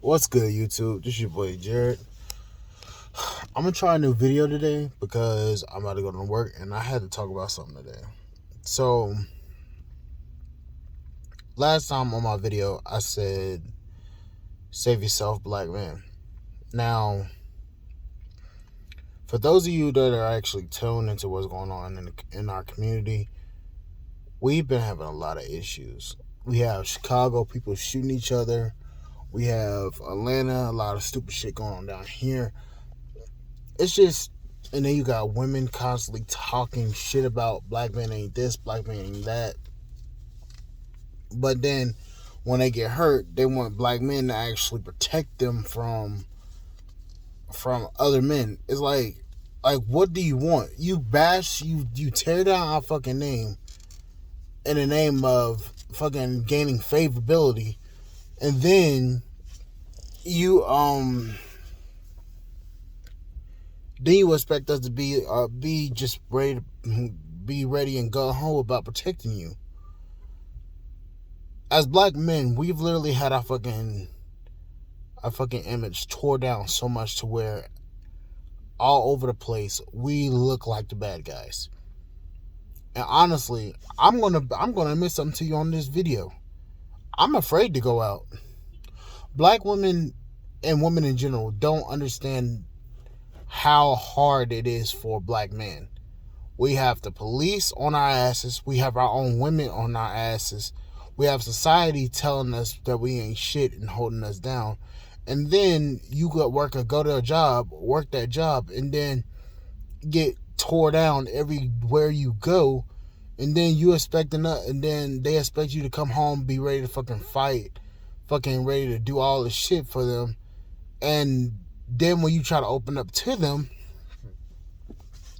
What's good, YouTube? This your boy Jared. I'm gonna try a new video today because I'm about to go to work and I had to talk about something today. So, last time on my video, I said, "Save yourself, black man." Now, for those of you that are actually tuned into what's going on in our community, we've been having a lot of issues. We have Chicago people shooting each other. We have Atlanta, a lot of stupid shit going on down here. It's just, and then you got women constantly talking shit about black men ain't this, black men ain't that. But then when they get hurt, they want black men to actually protect them from other men. It's like what do you want? You tear down our fucking name in the name of fucking gaining favorability, and then you then you expect us to be just ready to be ready and go home about protecting you. As black men, we've literally had our fucking image tore down so much to where all over the place we look like the bad guys. And honestly, I'm gonna admit something to you on this video. I'm afraid to go out. Black women and women in general don't understand how hard it is for black men. We have the police on our asses. We have our own women on our asses. We have society telling us that we ain't shit and holding us down. And then you go to a job, work that job, and then get tore down everywhere you go. And then and then they expect you to come home, be ready to fucking fight, fucking ready to do all this shit for them. And then when you try to open up to them,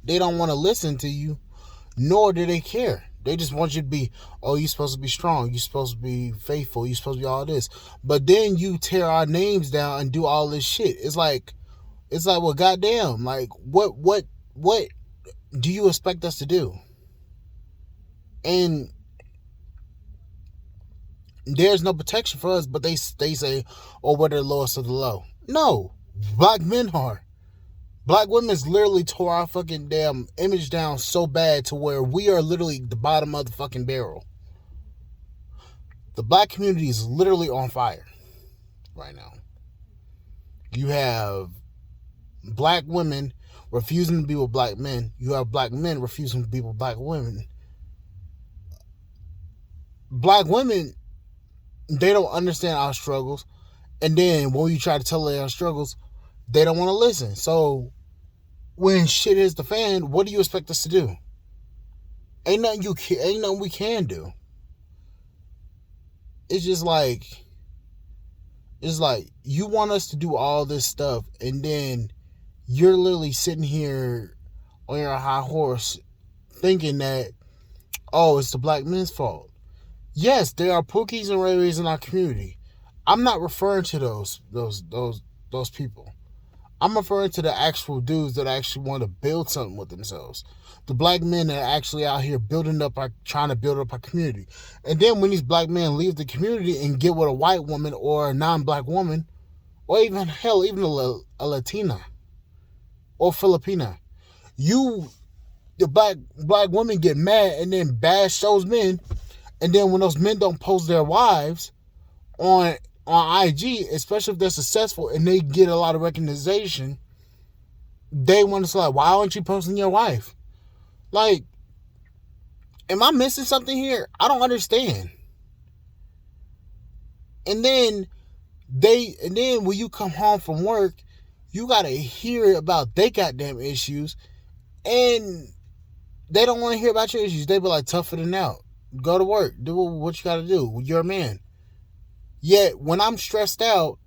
they don't want to listen to you, nor do they care. They just want you to be, oh, you're supposed to be strong. You're supposed to be faithful. You're supposed to be all this. But then you tear our names down and do all this shit. It's like, well, goddamn, like, what do you expect us to do? And there's no protection for us, but they say, oh, we're the lowest of the low. No, black men are. Black women's literally tore our fucking damn image down so bad to where we are literally the bottom of the fucking barrel. The black community is literally on fire right now. You have black women refusing to be with black men. You have black men refusing to be with black women. Black women, they don't understand our struggles. And then when you try to tell them our struggles, they don't want to listen. So when shit hits the fan, what do you expect us to do? Ain't nothing we can do. It's like you want us to do all this stuff, and then you're literally sitting here on your high horse thinking that, oh, it's the black men's fault. Yes, there are pookies and rays in our community. I'm not referring to those people. I'm referring to the actual dudes that actually want to build something with themselves. The black men that are actually out here trying to build up our community. And then when these black men leave the community and get with a white woman or a non-black woman, or even a Latina or Filipina, the black women get mad and then bash those men. And then when those men don't post their wives on IG, especially if they're successful and they get a lot of recognition, they want to say, like, why aren't you posting your wife? Like, am I missing something here? I don't understand. And then when you come home from work, you gotta hear about their goddamn issues, and they don't want to hear about your issues. They be like, tough it out. Go to work. Do what you gotta do. You're a man. Yet, when I'm stressed out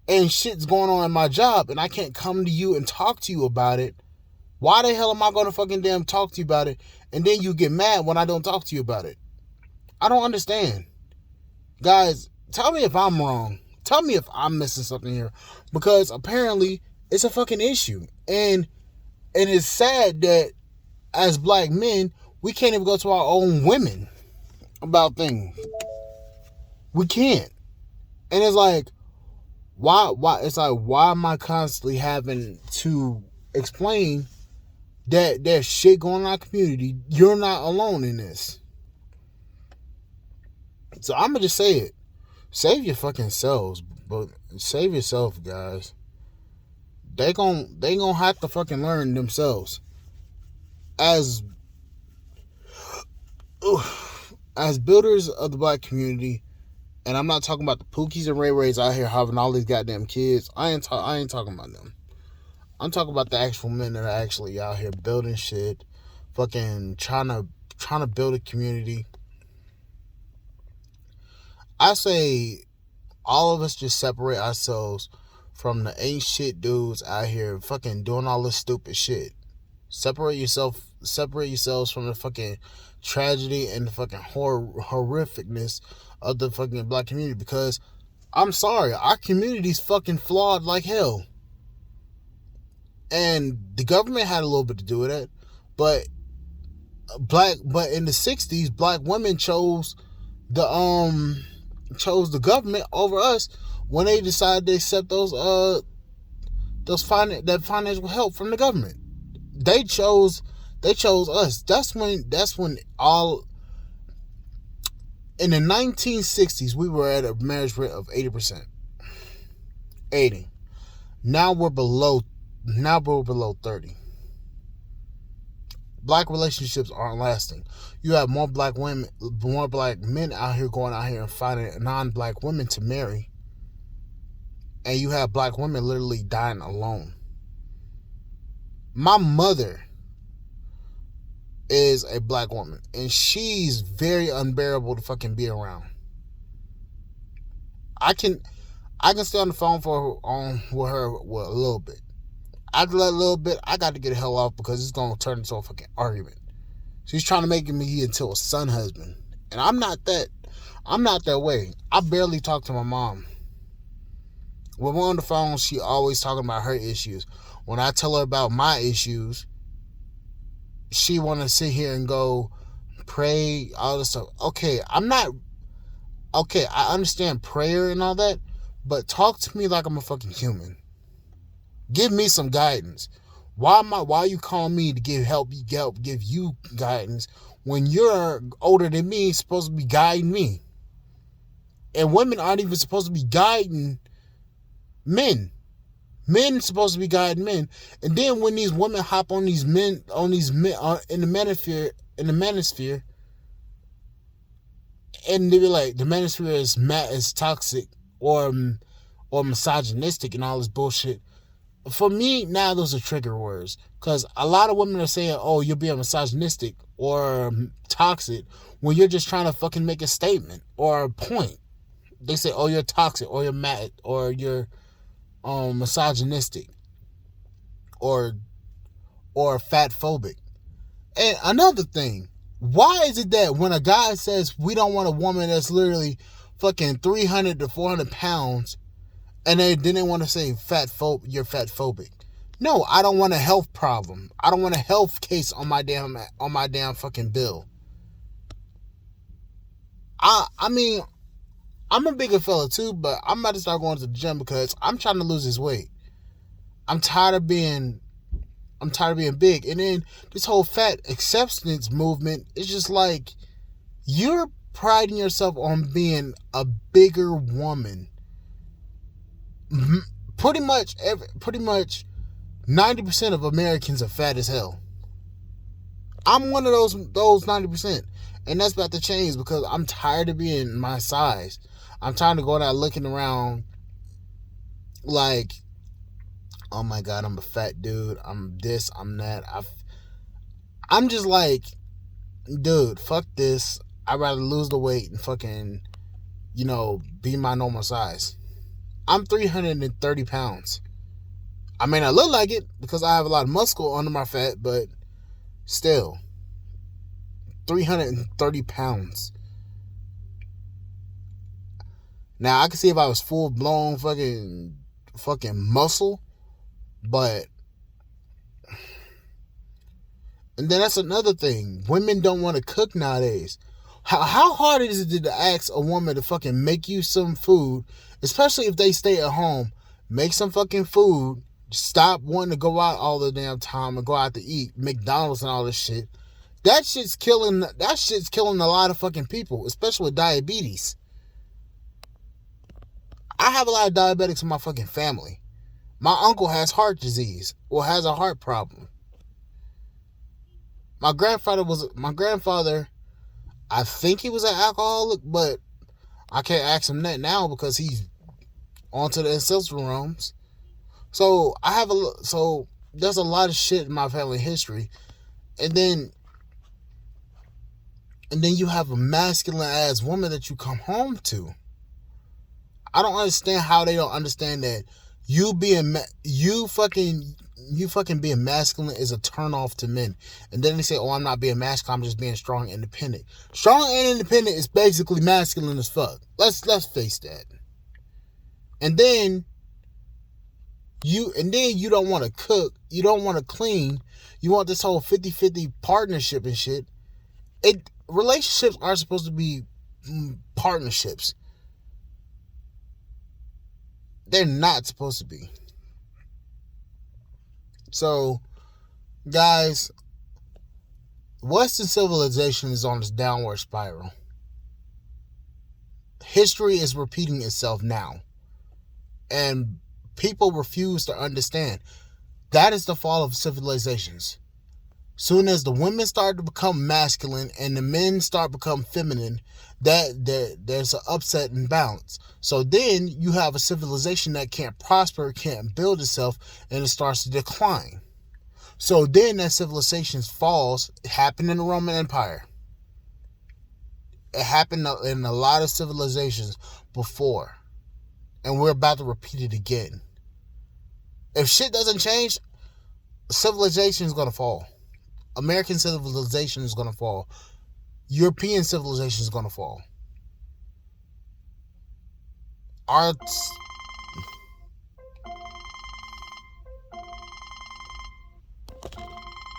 and shit's going on in my job and I can't come to you and talk to you about it, why the hell am I going to fucking damn talk to you about it? And then you get mad when I don't talk to you about it. I don't understand. Guys, tell me if I'm wrong. Tell me if I'm missing something here. Because apparently, it's a fucking issue. And it's sad that as black men, we can't even go to our own women about things. We can't. And it's like, Why it's like, why am I constantly having to explain that there's shit going on in our community? You're not alone in this. So I'm gonna just say it. Save your fucking selves, but save yourself, guys. They gonna have to fucking learn themselves. As builders of the black community, and I'm not talking about the Pookies and Ray Rays out here having all these goddamn kids. I ain't talking about them. I'm talking about the actual men that are actually out here building shit, fucking trying to build a community. I say all of us just separate ourselves from the ain't shit dudes out here fucking doing all this stupid shit. Separate yourselves from the fucking tragedy and the fucking horrificness of the fucking black community, because I'm sorry, our community's fucking flawed like hell. And the government had a little bit to do with it, but in the 60s, black women chose the government over us when they decided to accept that financial help from the government. They chose us. That's when all in the 1960s we were at a marriage rate of 80%. 80. Now we're below 30. Black relationships aren't lasting. You have more black men out here going out here and finding non-black women to marry. And you have black women literally dying alone. My mother is a black woman, and she's very unbearable to fucking be around. I can stay on the phone with her a little bit. After that little bit, I got to get the hell off because it's going to turn into a fucking argument. She's trying to make me into a son husband. And I'm not that way. I barely talk to my mom. When we're on the phone, she always talking about her issues. When I tell her about my issues, she want to sit here and go pray, all this stuff. Okay, I understand prayer and all that, but talk to me like I'm a fucking human. Give me some guidance. Why you calling me to give you guidance when you're older than me, supposed to be guiding me? And women aren't even supposed to be guiding men. Men supposed to be guiding men. And then when these women hop on these men in the manosphere, and they be like, the manosphere is toxic or misogynistic and all this bullshit. For me, now those are trigger words. Because a lot of women are saying, oh, you're being misogynistic or toxic when you're just trying to fucking make a statement or a point. They say, oh, you're toxic or you're mad or you're misogynistic or fat phobic. And another thing, why is it that when a guy says we don't want a woman that's literally fucking 300 to 400 pounds, and then they want to say you're fat phobic? No, I don't want a health problem. I don't want a health case on my damn fucking bill. I mean, I'm a bigger fella too, but I'm about to start going to the gym because I'm trying to lose this weight. I'm tired of being big. And then this whole fat acceptance movement is just like, you're priding yourself on being a bigger woman. Pretty much 90% of Americans are fat as hell. I'm one of those 90%. And that's about to change because I'm tired of being my size. I'm tired of going out looking around like, oh my God, I'm a fat dude. I'm this, I'm that. I'm just like, dude, fuck this. I'd rather lose the weight and fucking, be my normal size. I'm 330 pounds. I may not look like it because I have a lot of muscle under my fat, but still, 330 pounds. Now, I can see if I was full-blown fucking muscle, but... And then that's another thing. Women don't want to cook nowadays. How hard is it to ask a woman to fucking make you some food, especially if they stay at home, make some fucking food, stop wanting to go out all the damn time and go out to eat, McDonald's and all this shit. That shit's killing a lot of fucking people, especially with diabetes. I have a lot of diabetics in my fucking family. My uncle has heart disease or has a heart problem. My grandfather, I think he was an alcoholic, but I can't ask him that now because he's onto the ancestral realms. So there's a lot of shit in my family history, and then you have a masculine ass woman that you come home to. I don't understand how they don't understand that you fucking being masculine is a turn off to men. And then they say, oh, I'm not being masculine, I'm just being strong and independent. Strong and independent is basically masculine as fuck. Let's face that. And then you don't want to cook, you don't want to clean, you want this whole 50-50 partnership and shit. Relationships are supposed to be partnerships. They're not supposed to be. So, guys, Western civilization is on this downward spiral. History is repeating itself now. And people refuse to understand. That is the fall of civilizations. Soon as the women start to become masculine and the men start to become feminine, there's an upset in balance. So then you have a civilization that can't prosper, can't build itself, and it starts to decline. So then that civilization falls. It happened in the Roman Empire. It happened in a lot of civilizations before. And we're about to repeat it again. If shit doesn't change, civilization is going to fall. American civilization is going to fall. European civilization is going to fall. Our